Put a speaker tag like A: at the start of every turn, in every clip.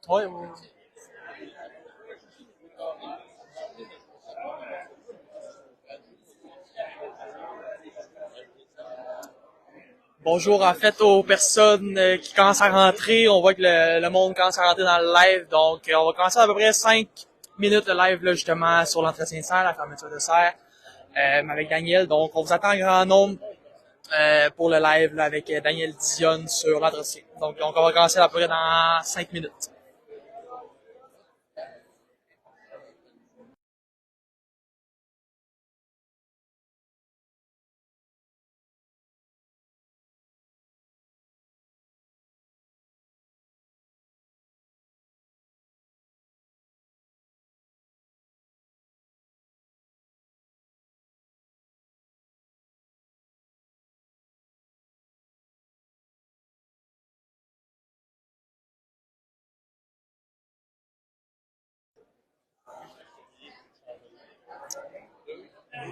A: Ouais, ouais. Bonjour en fait aux personnes qui commencent à rentrer. On voit que le monde commence à rentrer dans le live. Donc on va commencer à peu près 5 minutes le live là, justement sur l'entretien de serre, la fermeture de serre avec Daniel. Donc on vous attend en grand nombre pour le live là, avec Daniel Dion sur l'entretien. Donc on va commencer à peu près dans 5 minutes.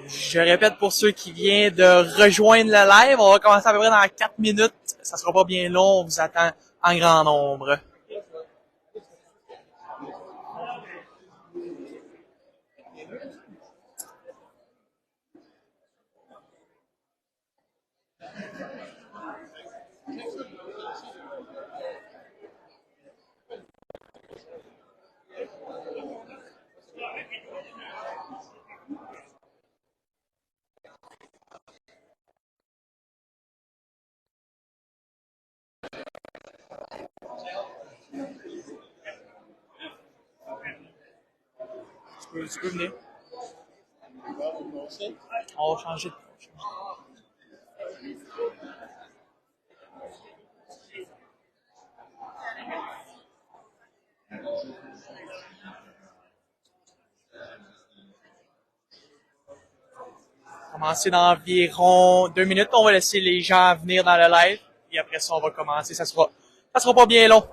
A: Je répète pour ceux qui viennent de rejoindre le live, on va commencer à peu près dans 4 minutes. Ça sera pas bien long, on vous attend en grand nombre. Tu peux venir. On va changer de... Commencer dans environ 2 minutes. On va laisser les gens venir dans le live. Et après ça, on va commencer. Ça sera pas bien long.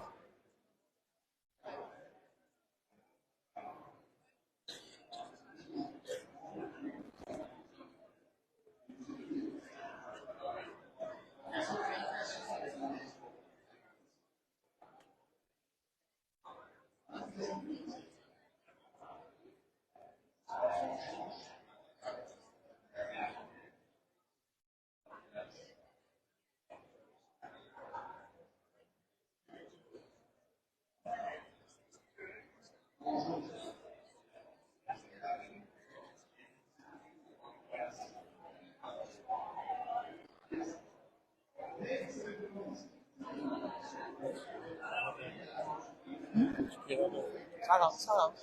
A: Ça rentre, ça rentre.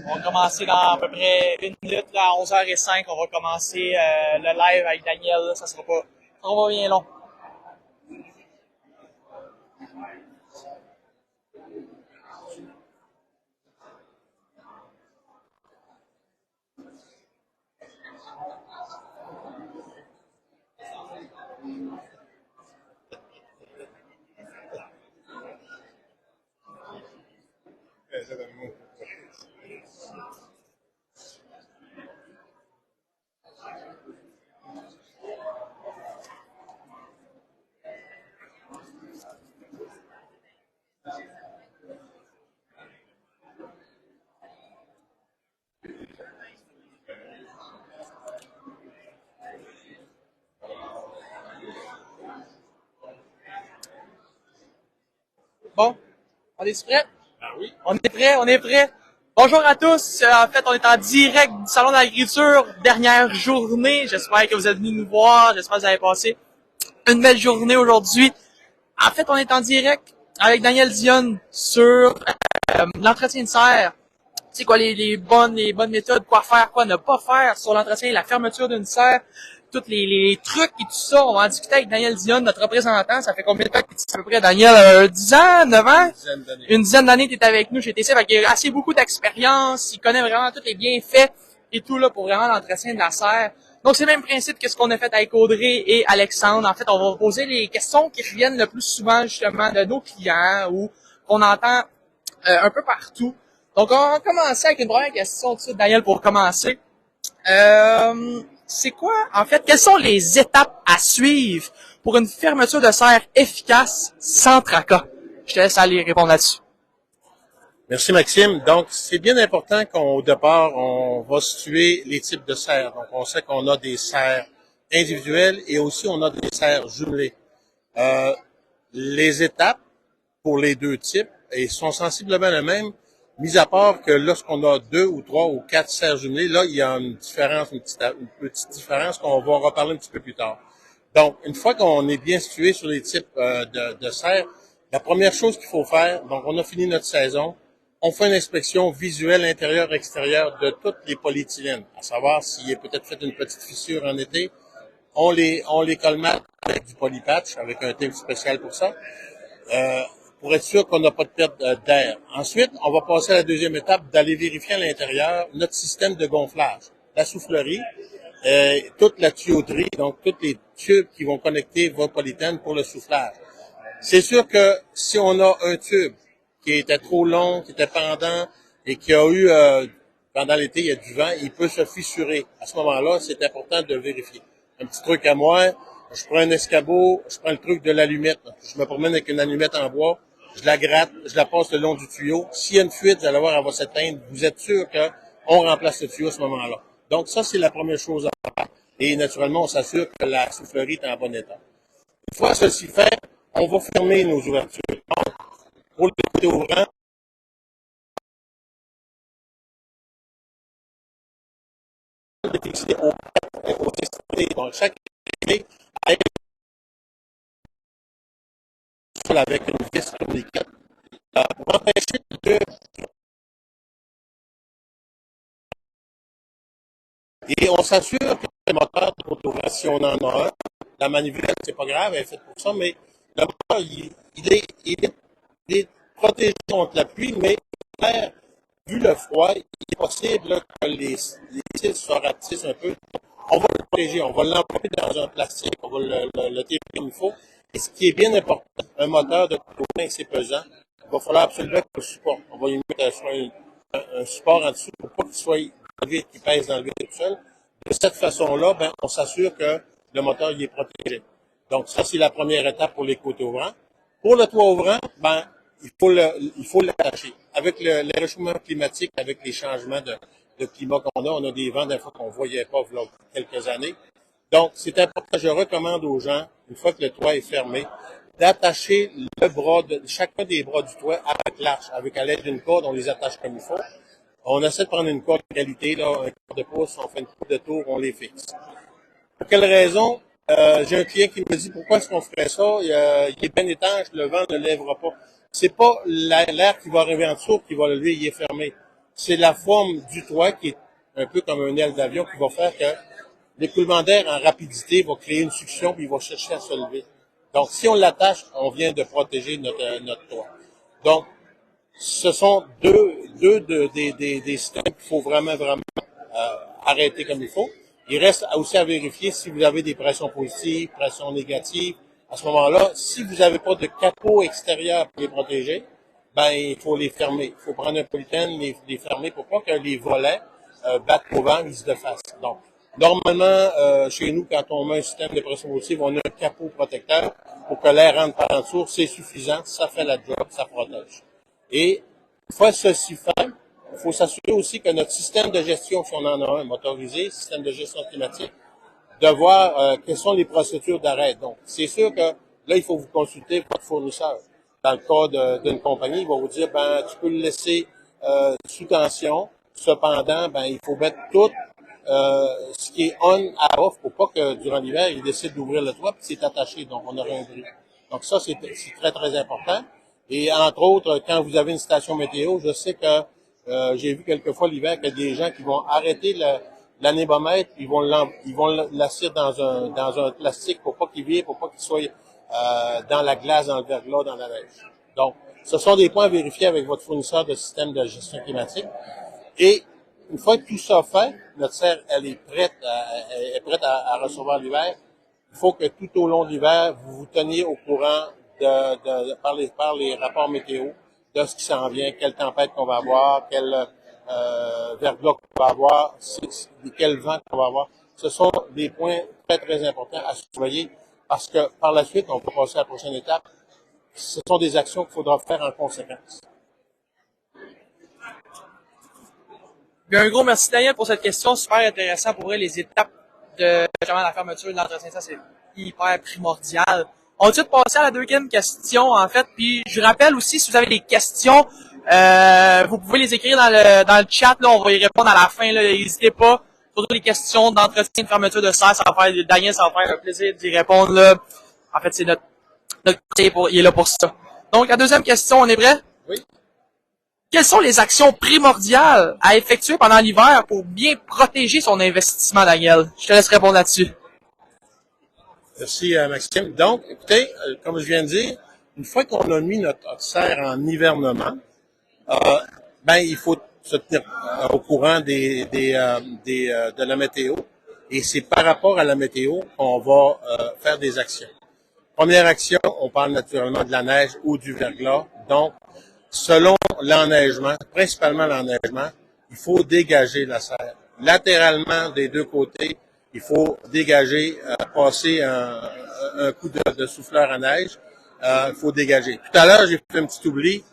A: On va commencer dans à peu près 1 minute, là, à 11h05, on va commencer le live avec Daniel. Là, ça sera pas bien long. Bon, on est prêt?
B: Ah oui.
A: On est prêt. Bonjour à tous. En fait, on est en direct du Salon de l'Agriculture, dernière journée. J'espère que vous êtes venus nous voir. J'espère que vous avez passé une belle journée aujourd'hui. En fait, on est en direct avec Daniel Dion sur l'entretien de serre. C'est quoi les bonnes méthodes, quoi faire, quoi ne pas faire sur l'entretien et la fermeture d'une serre. tous les trucs et tout ça. On va en discuter avec Daniel Dion, notre représentant. Ça fait combien de temps que tu es à peu près, Daniel? 10 ans, 9 ans? Une dizaine d'années que tu es avec nous chez TC. Fait qu'il a assez beaucoup d'expérience. Il connaît vraiment tous les bienfaits et tout là pour vraiment l'entretien de la serre. Donc, c'est le même principe que ce qu'on a fait avec Audrey et Alexandre. En fait, on va poser les questions qui reviennent le plus souvent, justement, de nos clients ou qu'on entend un peu partout. Donc, on va commencer avec une première question tout de suite, Daniel, pour commencer. C'est quoi, en fait, quelles sont les étapes à suivre pour une fermeture de serre efficace sans tracas? Je te laisse aller répondre là-dessus.
B: Merci Maxime. Donc, c'est bien important qu'au départ, on va situer les types de serres. Donc, on sait qu'on a des serres individuelles et aussi on a des serres jumelées. Les étapes pour les deux types sont sensiblement les mêmes, mis à part que lorsqu'on a 2 ou 3 ou 4 serres jumelées, là, il y a une différence, une petite différence qu'on va en reparler un petit peu plus tard. Donc, une fois qu'on est bien situé sur les types de serres, la première chose qu'il faut faire, donc on a fini notre saison, on fait une inspection visuelle intérieure-extérieure de toutes les polyéthylènes, à savoir s'il est peut-être fait une petite fissure en été. On les colmate avec du polypatch, avec un tape spécial pour ça, pour être sûr qu'on n'a pas de perte d'air. Ensuite, on va passer à la deuxième étape d'aller vérifier à l'intérieur notre système de gonflage, la soufflerie, toute la tuyauterie, donc tous les tubes qui vont connecter votre polyéthylène pour le soufflage. C'est sûr que si on a un tube qui était trop long, qui était pendant et qui a eu, pendant l'été, il y a du vent, il peut se fissurer. À ce moment-là, c'est important de vérifier. Un petit truc à moi, je prends un escabeau, je prends le truc de l'allumette. Je me promène avec une allumette en bois, je la gratte, je la passe le long du tuyau. S'il y a une fuite, vous allez voir, elle va s'éteindre. Vous êtes sûr qu'on remplace le tuyau à ce moment-là. Donc, ça, c'est la première chose à faire. Et naturellement, on s'assure que la soufflerie est en bon état. Une fois ceci fait, on va fermer nos ouvertures. Donc, pour le côté ouvrant, on va fixer aux extrémités. Donc, chaque extrémité a une avec une vis tourniquet pour empêcher de... Et on s'assure que le moteur de côté ouvrant, si on en a un, la manivelle, c'est pas grave, elle est faite pour ça, mais le moteur, il est protégé contre la pluie, mais vu le froid, il est possible là, que les cils se ratissent un peu. On va le protéger, on va l'envelopper dans un plastique, on va le taper comme il faut. Et ce qui est bien important, un moteur de courant, c'est pesant. Il va falloir absolument que le support, on va lui mettre un support en dessous pour pas qu'il soit vide, qu'il pèse dans le vide tout seul. De cette façon-là, ben, on s'assure que le moteur il est protégé. Donc, ça, c'est la première étape pour les côtés ouvrants. Pour le toit ouvrant, ben, il faut l'attacher. Avec le réchauffement climatique, avec les changements de climat qu'on a, on a des vents des fois qu'on ne voyait pas il y a quelques années. Donc, c'est important, je recommande aux gens, une fois que le toit est fermé, d'attacher le bras chacun des bras du toit avec l'arche, avec à l'aide d'une corde, on les attache comme il faut. On essaie de prendre une corde de qualité, là, un quart de pouce, on fait une coupe de tour, on les fixe. Pour quelle raison? J'ai un client qui me dit pourquoi est-ce qu'on ferait ça? Il est bien étanche, le vent ne lèvera pas. C'est pas l'air qui va arriver en dessous qui va le lever, il est fermé. C'est la forme du toit qui est un peu comme un aile d'avion qui va faire que l'écoulement d'air en rapidité va créer une succion puis il va chercher à se lever. Donc, si on l'attache, on vient de protéger notre toit. Donc, ce sont des systèmes qu'il faut vraiment arrêter comme il faut. Il reste aussi à vérifier si vous avez des pressions positives, pressions négatives. À ce moment-là, si vous n'avez pas de capot extérieur pour les protéger, ben il faut les fermer. Il faut prendre un polythène, les fermer pour pas que les volets battent au vent, ils se défassent. Donc, normalement, chez nous, quand on met un système de pression positive, on a un capot protecteur pour que l'air rentre par en dessous. C'est suffisant, ça fait la job, ça protège. Et une fois ceci fait, il faut s'assurer aussi que notre système de gestion, si on en a un motorisé, système de gestion climatique, de voir quelles sont les procédures d'arrêt. Donc, c'est sûr que là, il faut vous consulter votre fournisseur. Dans le cas d'une compagnie, il va vous dire, ben, tu peux le laisser sous tension. Cependant, ben, il faut mettre tout ce qui est on à off pour pas que durant l'hiver, il décide d'ouvrir le toit puis c'est attaché. Donc, on aurait un bruit. Donc, ça, c'est très, très important. Et entre autres, quand vous avez une station météo, je sais que j'ai vu quelquefois l'hiver qu'il y a des gens qui vont arrêter l'anémomètre, ils vont l'assir dans un plastique pour pas qu'il vibre, pour pas qu'il soit dans la glace, dans le verglas, dans la neige. Donc, ce sont des points à vérifier avec votre fournisseur de système de gestion climatique. Et une fois que tout ça fait, notre serre, elle est prête à recevoir l'hiver. Il faut que tout au long de l'hiver, vous vous teniez au courant par les rapports météo de ce qui s'en vient, quelle tempête qu'on va avoir, quel verglas qu'on va avoir, quel vent qu'on va avoir. Ce sont des points très, très importants à surveiller parce que par la suite, on va passer à la prochaine étape. Ce sont des actions qu'il faudra faire en conséquence.
A: Bien, un gros merci Daniel pour cette question, super intéressant pour vrai, les étapes de justement la fermeture de l'entretien, ça c'est hyper primordial. On va tout de suite passer à la deuxième question en fait, puis je rappelle aussi si vous avez des questions, vous pouvez les écrire dans le chat, là, on va y répondre à la fin, là, n'hésitez pas. Surtout les questions d'entretien de fermeture de serre, ça va faire Daniel, ça va faire un plaisir d'y répondre là. En fait, c'est notre conseiller il est là pour ça. Donc la deuxième question, on est prêt?
B: Oui.
A: Quelles sont les actions primordiales à effectuer pendant l'hiver pour bien protéger son investissement, Daniel? Je te laisse répondre là-dessus.
B: Merci, Maxime. Donc, écoutez, comme je viens de dire, une fois qu'on a mis notre serre en hivernement, il faut se tenir au courant de la météo. Et c'est par rapport à la météo qu'on va faire des actions. Première action, on parle naturellement de la neige ou du verglas. Donc, selon l'enneigement, principalement l'enneigement, il faut dégager la serre. Latéralement, des deux côtés, il faut dégager, passer un coup de souffleur à neige. Il faut dégager. Tout à l'heure, j'ai fait un petit oubli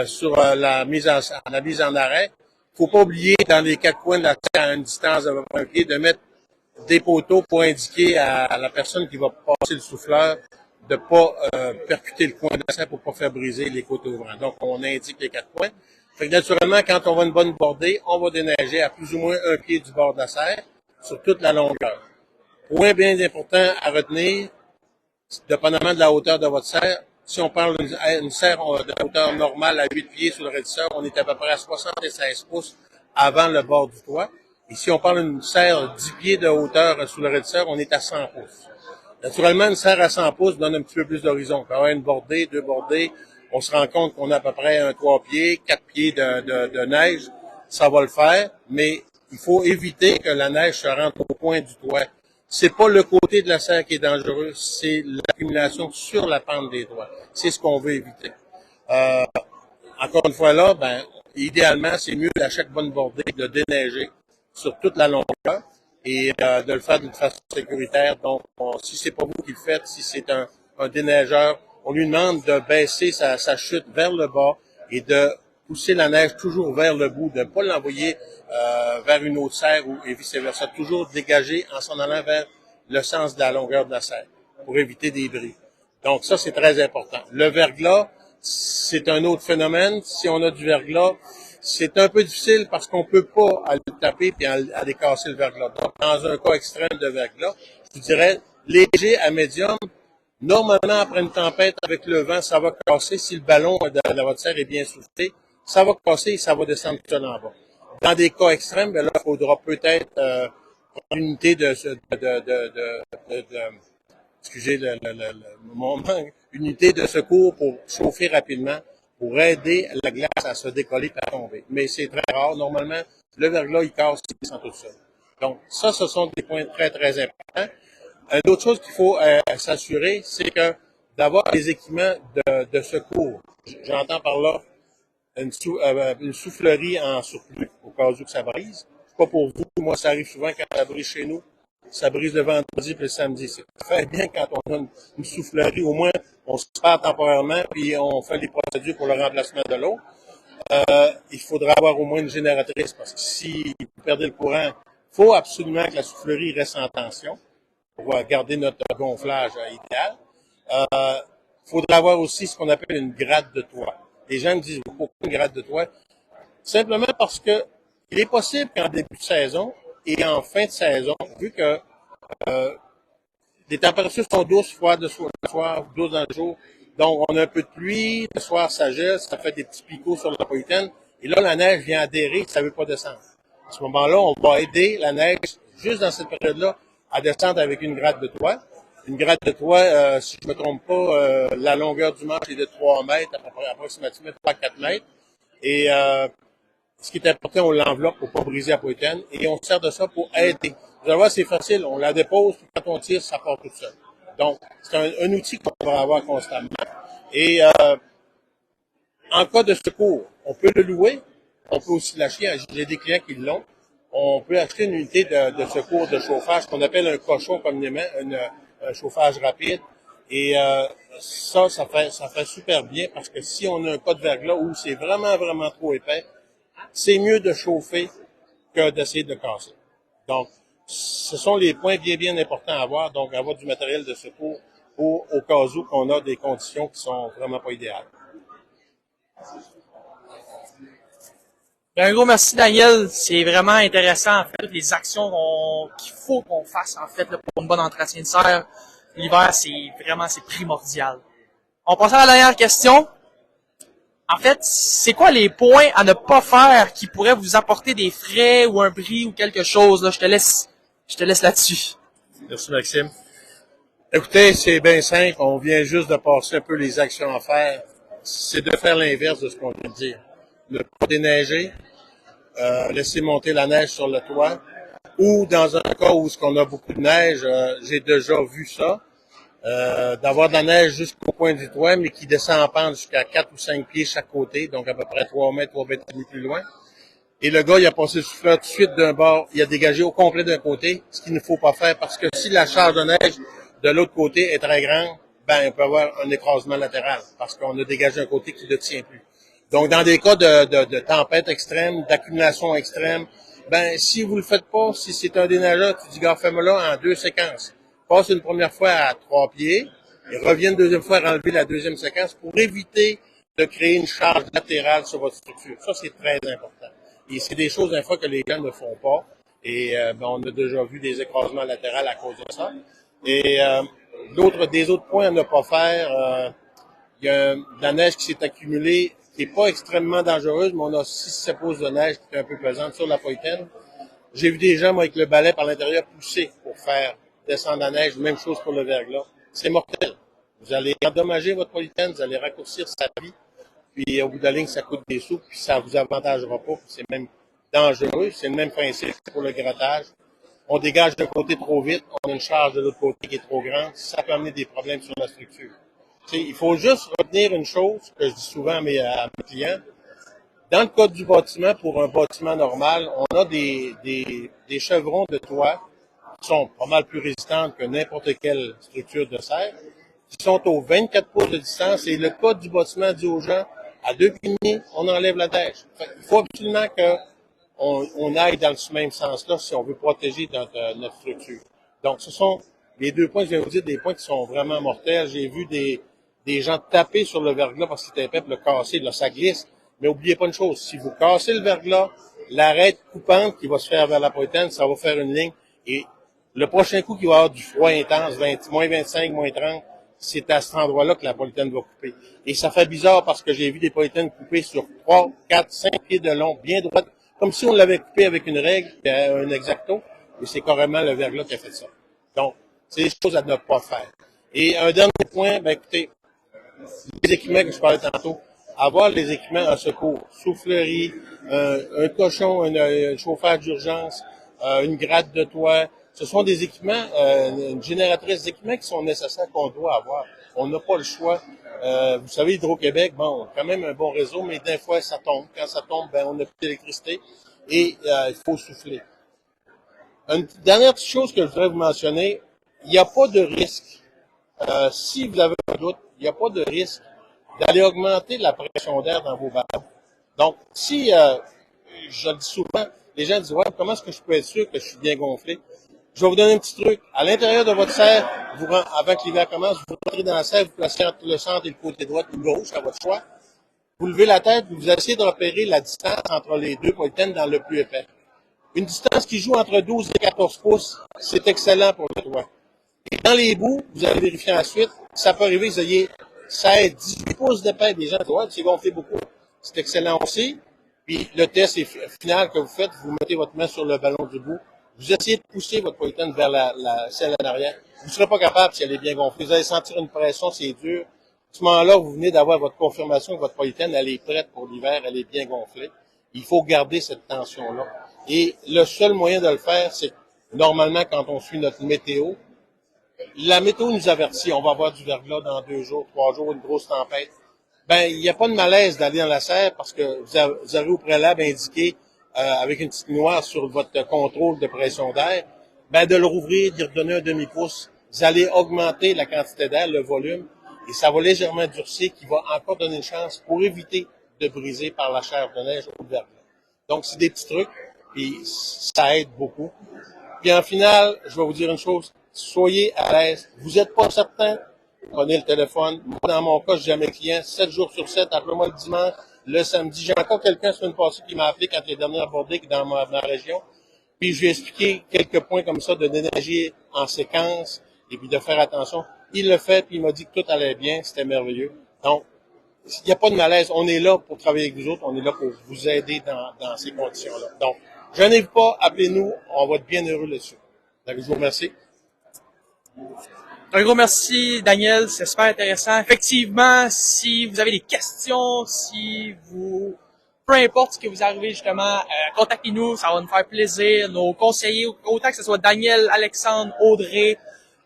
B: sur la mise en arrêt. Il faut pas oublier dans les quatre coins de la serre, à une distance de un pied, de mettre des poteaux pour indiquer à la personne qui va passer le souffleur de pas percuter le coin de la serre pour pas faire briser les côtés ouvrants. Donc, on indique les quatre points. Fait que naturellement, quand on va une bonne bordée, on va déneiger à plus ou moins un pied du bord de la serre sur toute la longueur. Point bien important à retenir, dépendamment de la hauteur de votre serre, si on parle d'une serre de hauteur normale à 8 pieds sur le raidisseur, on est à peu près à 76 pouces avant le bord du toit. Et si on parle d'une serre 10 pieds de hauteur sous le raidisseur, on est à 100 pouces. Naturellement, une serre à 100 pouces donne un petit peu plus d'horizon. Quand on a une bordée, deux bordées, on se rend compte qu'on a à peu près un 3 pieds, 4 pieds de neige. Ça va le faire, mais il faut éviter que la neige se rentre au point du toit. C'est pas le côté de la serre qui est dangereux, c'est l'accumulation sur la pente des toits. C'est ce qu'on veut éviter. Encore une fois là, idéalement, c'est mieux à chaque bonne bordée de déneiger sur toute la longueur et de le faire d'une façon sécuritaire. Donc, si c'est pas vous qui le faites, si c'est un déneigeur, on lui demande de baisser sa chute vers le bas et de pousser la neige toujours vers le bout, de ne pas l'envoyer vers une autre serre et vice-versa. Toujours dégager en s'en allant vers le sens de la longueur de la serre pour éviter des bris. Donc, ça, c'est très important. Le verglas, c'est un autre phénomène. Si on a du verglas, c'est un peu difficile parce qu'on peut pas aller le taper et aller casser le verglas. Donc, dans un cas extrême de verglas, je vous dirais léger à médium. Normalement, après une tempête avec le vent, ça va casser. Si le ballon de votre serre est bien soufflé, ça va casser et ça va descendre tout en bas. Dans des cas extrêmes, là, il faudra peut-être prendre une unité excusez mon manque, unité de secours pour chauffer rapidement, pour aider la glace à se décoller et à tomber. Mais c'est très rare. Normalement, le verglas, il casse, il descend tout seul. Donc, ça, ce sont des points très, très importants. Une autre chose qu'il faut s'assurer, c'est que d'avoir des équipements de secours. J'entends par là une soufflerie en surplus, au cas où que ça brise. Pas pour vous. Moi, ça arrive souvent quand ça brise chez nous. Ça brise le vendredi puis le samedi. C'est très bien quand on a une soufflerie. Au moins, on se perd temporairement puis on fait les procédures pour le remplacement de l'eau. Il faudra avoir au moins une génératrice parce que si vous perdez le courant, il faut absolument que la soufflerie reste en tension pour garder notre gonflage idéal. Il faudra avoir aussi ce qu'on appelle une gratte de toit. Les gens me disent pourquoi une gratte de toit? Simplement parce que il est possible qu'en début de saison et en fin de saison, vu que les températures sont douces, froides le soir, douces dans le jour, donc on a un peu de pluie, le soir ça gèle, ça fait des petits picots sur la napolitaine, et là la neige vient adhérer, ça ne veut pas descendre. À ce moment-là, on va aider la neige, juste dans cette période-là, à descendre avec une gratte de toit. Une gratte de toit, si je ne me trompe pas, la longueur du manche est de 3 mètres, à peu près approximativement 3-4 mètres. Et ce qui est important, on l'enveloppe pour pas briser la poitaine et on sert de ça pour aider. Vous allez voir, c'est facile, on la dépose, quand on tire, ça part tout seul. Donc, c'est un outil qu'on va avoir constamment. Et en cas de secours, on peut le louer, on peut aussi l'acheter. J'ai des clients qui l'ont. On peut acheter une unité de secours de chauffage qu'on appelle un cochon communément, un chauffage rapide. Et ça fait super bien parce que si on a un cas de verglas où c'est vraiment, vraiment trop épais, c'est mieux de chauffer que d'essayer de casser. Donc, ce sont les points bien, bien importants à avoir. Donc, avoir du matériel de secours au cas où qu'on a des conditions qui sont vraiment pas idéales.
A: Ben, un gros merci, Daniel. C'est vraiment intéressant, en fait, les actions qu'il faut qu'on fasse, en fait, là, pour une bonne entretien de serre. L'hiver, c'est primordial. On passe à la dernière question. En fait, c'est quoi les points à ne pas faire qui pourraient vous apporter des frais ou un bris ou quelque chose, là? Je te laisse là-dessus.
B: Merci, Maxime. Écoutez, c'est bien simple. On vient juste de passer un peu les actions à faire. C'est de faire l'inverse de ce qu'on vient de dire. Ne pas déneiger, laisser monter la neige sur le toit. Ou dans un cas où on a beaucoup de neige, j'ai déjà vu ça, d'avoir de la neige jusqu'au point du toit, mais qui descend en pente jusqu'à 4 ou 5 pieds chaque côté, donc à peu près 3 mètres, 3 mètres et demi plus loin. Et le gars, il a passé le souffleur tout de suite d'un bord, il a dégagé au complet d'un côté, ce qu'il ne faut pas faire, parce que si la charge de neige de l'autre côté est très grande, ben, on peut avoir un écrasement latéral, parce qu'on a dégagé un côté qui ne tient plus. Donc, dans des cas de tempête extrême, d'accumulation extrême, ben, si vous le faites pas, si c'est un déneigeur, tu dis, gars, fais-moi-le en 2 séquences. Passe une première fois à 3 pieds, et reviens une deuxième fois à enlever la deuxième séquence pour éviter de créer une charge latérale sur votre structure. Ça, c'est très important. Et c'est des choses, des fois, que les gens ne font pas. Et ben, on a déjà vu des écrasements latéraux à cause de ça. Et des autres points à ne pas faire, il y a de la neige qui s'est accumulée, qui n'est pas extrêmement dangereuse, mais on a 6-7 pouces de neige qui est un peu pesante sur la poitaine. J'ai vu des gens, moi, avec le balai par l'intérieur, pousser pour faire descendre la neige. Même chose pour le verglas. C'est mortel. Vous allez endommager votre poitaine, vous allez raccourcir sa vie. Puis au bout de la ligne, ça coûte des sous, puis ça vous avantagera pas, puis c'est même dangereux. C'est le même principe pour le grattage. On dégage d'un côté trop vite, on a une charge de l'autre côté qui est trop grande, ça peut amener des problèmes sur la structure. Il faut juste retenir une chose que je dis souvent à mes clients. Dans le cas du bâtiment, pour un bâtiment normal, on a des chevrons de toit qui sont pas mal plus résistantes que n'importe quelle structure de serre, qui sont aux 24 pouces de distance, et le code du bâtiment dit aux gens, à 2 pieds et demi, on enlève la neige. Il faut absolument qu'on aille dans ce même sens-là si on veut protéger notre structure. Donc, ce sont les 2 points, je viens de vous dire, des points qui sont vraiment mortels. J'ai vu des gens taper sur le verglas parce qu'il était épais, le casser, là, ça glisse. Mais oubliez pas une chose, si vous cassez le verglas, l'arête coupante qui va se faire vers la poitaine, ça va faire une ligne. Et le prochain coup qui va avoir du froid intense, moins 25, moins 30, c'est à cet endroit-là que la poitaine va couper. Et ça fait bizarre parce que j'ai vu des poitaines coupées sur 3, 4, 5 pieds de long, bien droites, comme si on l'avait coupé avec une règle, un exacto, et c'est carrément le verglas qui a fait ça. Donc, c'est des choses à ne pas faire. Et un dernier point, ben écoutez, les équipements que je parlais tantôt, avoir les équipements en secours, soufflerie, un cochon, un chauffage d'urgence, une gratte de toit, ce sont des équipements, une génératrice d'équipements qui sont nécessaires qu'on doit avoir. On n'a pas le choix. Vous savez, Hydro-Québec, bon, quand même un bon réseau, mais des fois, ça tombe. Quand ça tombe, ben, on n'a plus d'électricité et il faut souffler. Une dernière petite chose que je voudrais vous mentionner, il n'y a pas de risque. Si vous avez un doute, il n'y a pas de risque d'aller augmenter la pression d'air dans vos valves. Donc, si, je le dis souvent, les gens disent, ouais, comment est-ce que je peux être sûr que je suis bien gonflé? Je vais vous donner un petit truc. À l'intérieur de votre serre, avant que l'hiver commence, vous rentrez dans la serre, vous placez entre le centre et le côté droit ou gauche, à votre choix. Vous levez la tête, vous essayez de repérer la distance entre les deux poitaines dans le plus épais. Une distance qui joue entre 12 et 14 pouces, c'est excellent pour le toit. Et dans les bouts, vous allez vérifier ensuite, ça peut arriver que vous ayez 16, 18 pouces d'épais. Des gens disent, ouais, c'est gonflé beaucoup. C'est excellent aussi. Puis le test final que vous faites, vous mettez votre main sur le ballon du bout, vous essayez de pousser votre polyéthène vers celle en arrière. Vous ne serez pas capable si elle est bien gonflée. Vous allez sentir une pression, c'est dur. À ce moment-là, vous venez d'avoir votre confirmation que votre polyéthène, elle est prête pour l'hiver, elle est bien gonflée. Il faut garder cette tension-là. Et le seul moyen de le faire, c'est normalement quand on suit notre météo, la météo nous avertit, on va avoir du verglas dans 2 jours, 3 jours, une grosse tempête. Ben, il n'y a pas de malaise d'aller dans la serre parce que vous avez au préalable indiqué avec une petite noire sur votre contrôle de pression d'air, ben de le rouvrir, d'y redonner un demi-pouce. Vous allez augmenter la quantité d'air, le volume, et ça va légèrement durcir, qui va encore donner une chance pour éviter de briser par la chair de neige ou le verglas. Donc, c'est des petits trucs, puis ça aide beaucoup. Puis en finale, je vais vous dire une chose, soyez à l'aise. Vous n'êtes pas certain, prenez le téléphone. Moi, dans mon cas, j'ai mes clients 7 jours sur 7, appelez-moi le dimanche, le samedi. J'ai encore quelqu'un la semaine passée qui m'a appelé quand il est dernier abordé dans ma région. Puis je lui ai expliqué quelques points comme ça de d'énergie en séquence et puis de faire attention. Il le fait, puis il m'a dit que tout allait bien, c'était merveilleux. Donc, il n'y a pas de malaise. On est là pour travailler avec vous autres, on est là pour vous aider dans ces conditions-là. Donc, je n'ai pas, appelez-nous, on va être bien heureux là-dessus. Donc, je vous remercie.
A: Un gros merci, Daniel, c'est super intéressant. Effectivement, si vous avez des questions, peu importe ce que vous arrivez justement, contactez-nous, ça va nous faire plaisir. Nos conseillers, autant que ce soit Daniel, Alexandre, Audrey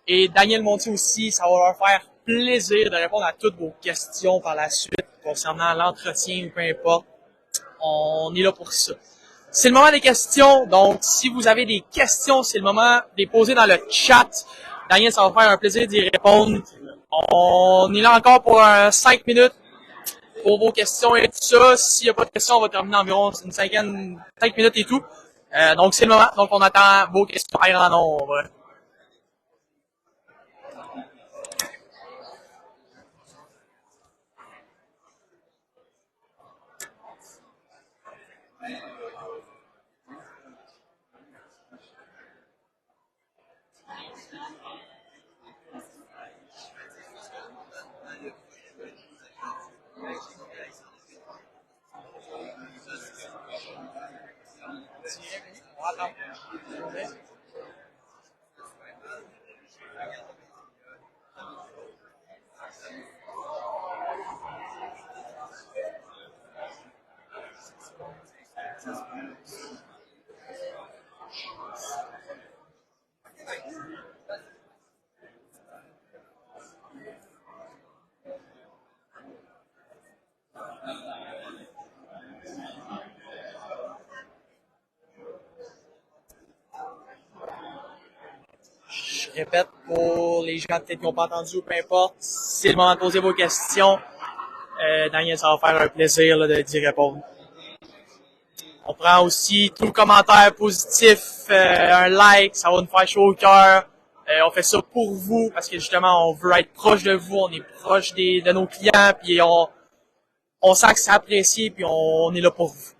A: et Daniel Monti aussi, ça va leur faire plaisir de répondre à toutes vos questions par la suite concernant l'entretien ou peu importe. On est là pour ça. C'est le moment des questions, donc si vous avez des questions, c'est le moment de les poser dans le chat. Daniel, ça va faire un plaisir d'y répondre. On est là encore pour 5 minutes pour vos questions et tout ça. S'il n'y a pas de questions, on va terminer environ 5 minutes et tout. Donc c'est le moment, donc on attend vos questions à grand nombre. Je répète pour les gens peut-être qui n'ont pas entendu ou peu importe, c'est le moment de poser vos questions. Daniel, ça va faire un plaisir là, d'y répondre. On prend aussi tout commentaire positif, un like, ça va nous faire chaud au cœur. On fait ça pour vous parce que justement, on veut être proche de vous, on est proche de nos clients, puis on sent que c'est apprécié, puis on est là pour vous.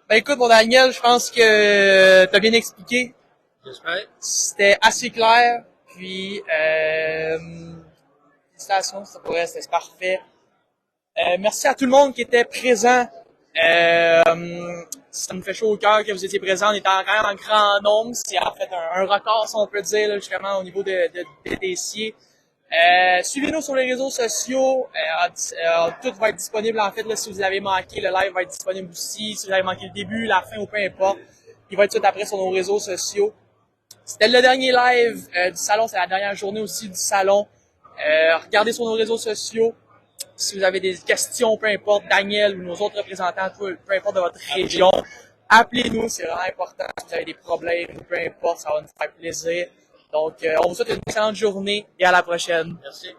A: Ben écoute, mon Daniel, je pense que tu as bien expliqué.
B: J'espère.
A: C'était assez clair, puis félicitations, ça pourrait, c'était parfait. Merci à tout le monde qui était présent. Ça me fait chaud au cœur que vous étiez présents. On était quand même en grand nombre. C'est en fait un record, si on peut dire, là, justement, au niveau des dossiers. Suivez-nous sur les réseaux sociaux. Tout va être disponible, en fait, là, si vous avez manqué. Le live va être disponible aussi. Si vous avez manqué le début, la fin ou peu importe. Il va être tout après sur nos réseaux sociaux. C'était le dernier live du salon. C'est la dernière journée aussi du salon. Regardez sur nos réseaux sociaux. Si vous avez des questions, peu importe, Daniel ou nos autres représentants, peu importe de votre région, appelez-nous, c'est vraiment important. Si vous avez des problèmes, peu importe, ça va nous faire plaisir. Donc, on vous souhaite une excellente journée et à la prochaine.
B: Merci.